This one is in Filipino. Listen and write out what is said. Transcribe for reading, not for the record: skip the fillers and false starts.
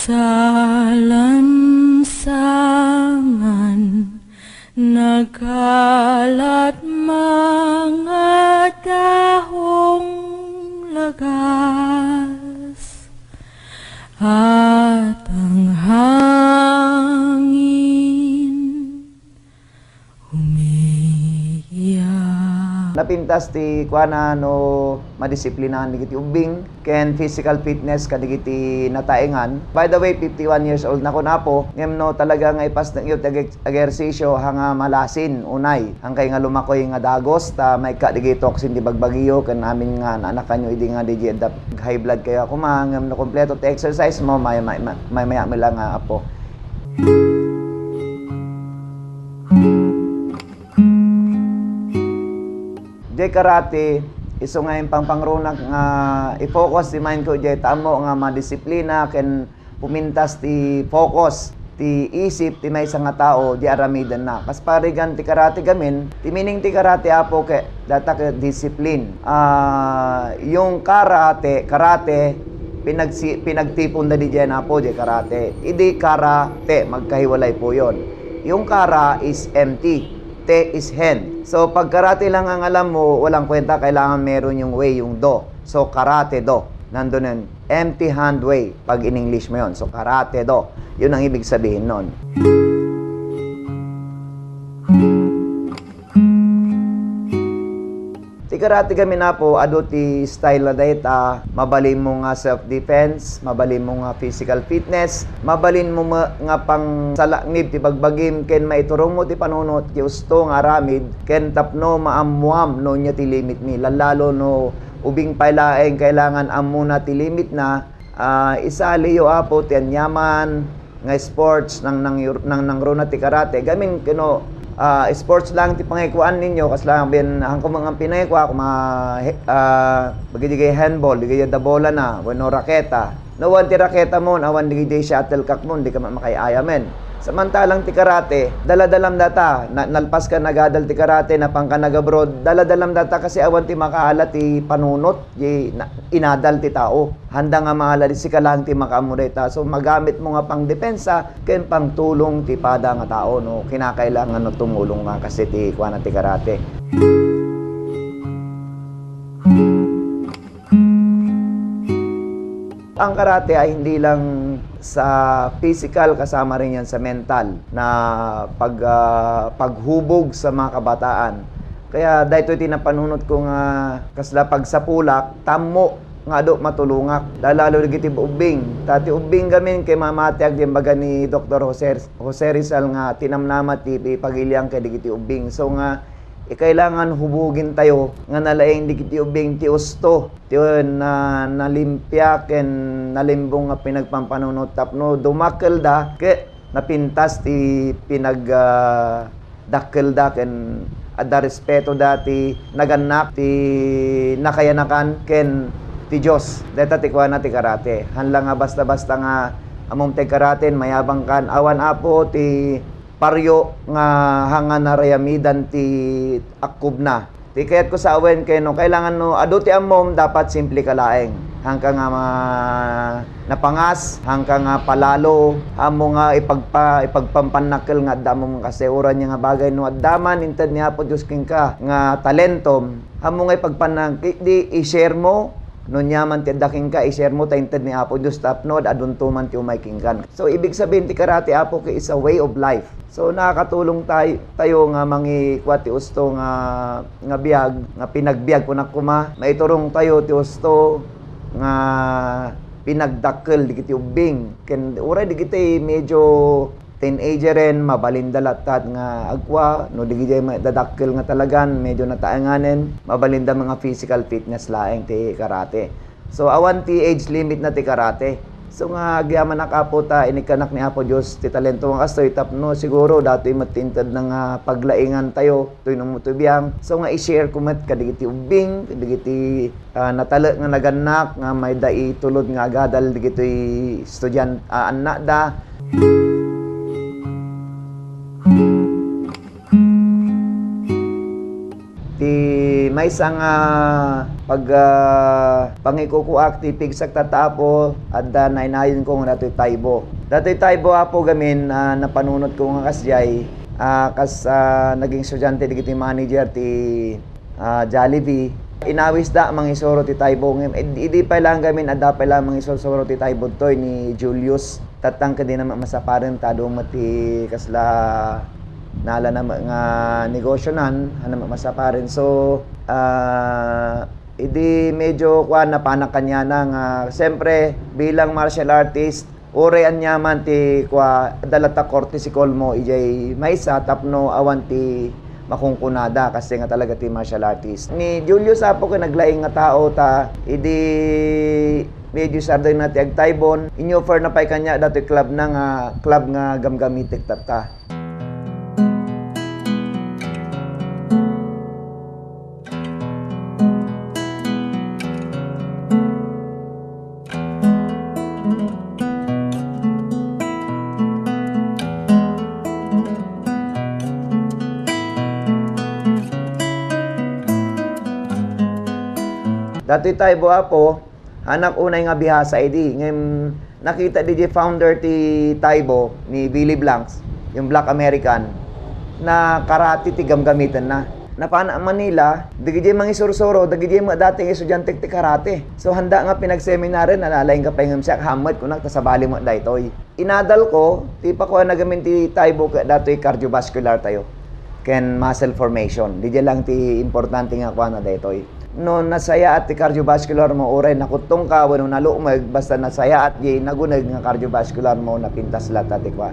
Sa lansangan nagkalat mga dahong lagas at ang hangin umiiyak. Napintas ti kuana no madisiplinahan digiti ubing ken physical fitness kadigiti nataengan. By the way, 51 years old na ko na po. Ngem no talaga nga ipas ng iyot egersisyo hanga malasin unay. Hangkay nga lumakoy nga dagos ta may kadigi toxin di bagbagiyo ken amin nga anak kanyo idi nga di high blood kayo ako ngem no kompleto ti exercise mo may maya lang nga apo. Jay karate, iso nga yung pangpangrunak nga i-focus ti mind ko jay tamo nga madisiplina ken pumintas ti focus ti isip ti may nga tao di aramidan na. Kas parigan ti karate gamin, ti meaning ti karate apo ke data ke discipline. Yung karate pinagtipon na di dyan apo jay karate. Idi karate magkahiwalay po yon. Yung kara is empty. Te is hand. So, pag karate lang ang alam mo, walang kwenta, kailangan meron yung way, yung do. So, karate do. Nandun yun. Empty hand way. Pag in English mo yun. So, karate do. Yun ang ibig sabihin nun. Ti karate kami na po, ado ti style na data, mabalin mo nga self-defense, mabalin mo nga physical fitness, mabalin mo nga pang salaknib ti bagbagim, ken maiturong mo ti panunot, ti usto nga aramid, ken tapno maamuam no nya ti limit ni, lalo no ubing pailaeng kailangan amuna ti limit na, isaliyo apo ti anyaman, nga sports nang runa ti karate, gamin kino, sports lang ti pangikuan ninyo kas lang bin hangko mga pinaykuha kung bagay handball digay da bola na wano raketa no wan ti raketa mo awan digay shuttlecock mo di ka makaiayamen. Samantalang ti karate daladalam data nalpas ka nagadal ti karate na pangka nagabroad daladalam data kasi awan ti makaala ti panunot inadal ti tao handa nga maala di si kalang ti makamureta so magamit mo nga pang depensa ken pang tulong ti pada nga tao no kinakailangan no tumulong nga kasi ti kuana ti karate. Ang karate ay hindi lang sa physical, kasama rin yan sa mental na paghubog sa mga kabataan. Kaya dahito tinapanunot ko nga kasla pagsapulak, tamo nga do matulungak. Lalo giti ubing. Tati ubing gamin kay mamatiag din baga ni Dr. Jose Rizal nga tinamnamat ti pagilyang kay digiti ubing. So nga kailangan hubugin tayo nga nalaing digiti ubing ti usto ti na nalimpya ken nalimbong nga pinagpampanunot tapno dumakkel da ke napintas ti dakkel da ken adda respeto dati naganak ti nakayanakan ken ti Dios deta ti kuana ti karate hanlang nga basta-basta nga among ti karate mayabang kan awan apo ti paryo nga hanga narayamidan ti akub na. Ti kayat ko sa awen kay no kailangan no ado ti amom dapat simple kalaeng. Hangka nga napangas, hangka nga palalo, amo nga ipagpampanakkel nga damo kasi uran niya nga bagay no addaman inted niya po Dios king ka nga talentom, amo nga ipagpanang di i-share mo no nyaman ti daking ka i-share mo tainted ni Apo Diyos tapnod aduntuman ti umay kinggan. So ibig sabihin ti karate apo kay is a way of life. So nakakatulong tayo nga mangikwat ti usto nga biag nga pinagbiag kunak kuma maiturong tayo ti usto nga pinagdakkel digiti ubing ken uray digiti medyo teenager ren mabalindalatat nga agwa no digiti dadakkel nga talagan medyo nataanganen mabalinda mga physical fitness laeng ti karate. So awan ti age limit na ti karate. So nga agyaman nakapo ta inikanak ni Apo Dios ti talento nga kastoy tapno siguro datoy matintad na nga paglaingan tayo toy no mutubiyang. So nga i-share ko met kadigiti ubing kadigiti natala nga naganak nga may dai tulod nga agadal digiti estudyante anak da. Ti may isang pag pangikukuak ti pigsak tatapo at nainayon ko nga datoy Taybo. Datoy Taybo apo gamin napanunot ko nga kasjay naging estudyante digiti manager ti Jollibee. Inawis da mangisoro ti Taybo ngem idi pa lang gamin adda pa lang mangisoro ti Taybo toy ni Julius tatang ka din na masaparan tado mati kasla nala na nga negosyo nan hanam masaparan so idi medyo kuan na panakanya na nga siyempre bilang martial artist ore anyaman ti kwa dalata korte si Kolmo ijay maisa tapno awan ti makungkunada kasi nga talaga ti martial artist. Ni Julius apo ko naglaing nga tao ta idi medyo sarday na ti agtaybon inoffer na pay kanya dati club nga gamgamitik tata. Dati Taybo apo, anak unay nga bihasa idi. Ngem nakita di founder ti Taybo ni Billy Blanks, yung Black American, na karate ti gamgamitan na. Napana Manila, digi mangisuro-suro, digi mga dating estudyante ti karate. So handa nga pinagseminarin, nalalaing ka pa yung siya, hamad ko naktasabali mo daytoy. Inadal ko, ti pa ko nagamin ti Taybo datoy cardiovascular tayo. Ken muscle formation. Di lang ti importante nga kuha na daytoy. No nasaya at ti cardiovascular mo oray nakutong ka wano nalumag basta nasaya at di nagunag nga cardiovascular mo napintas lahat at ikwa.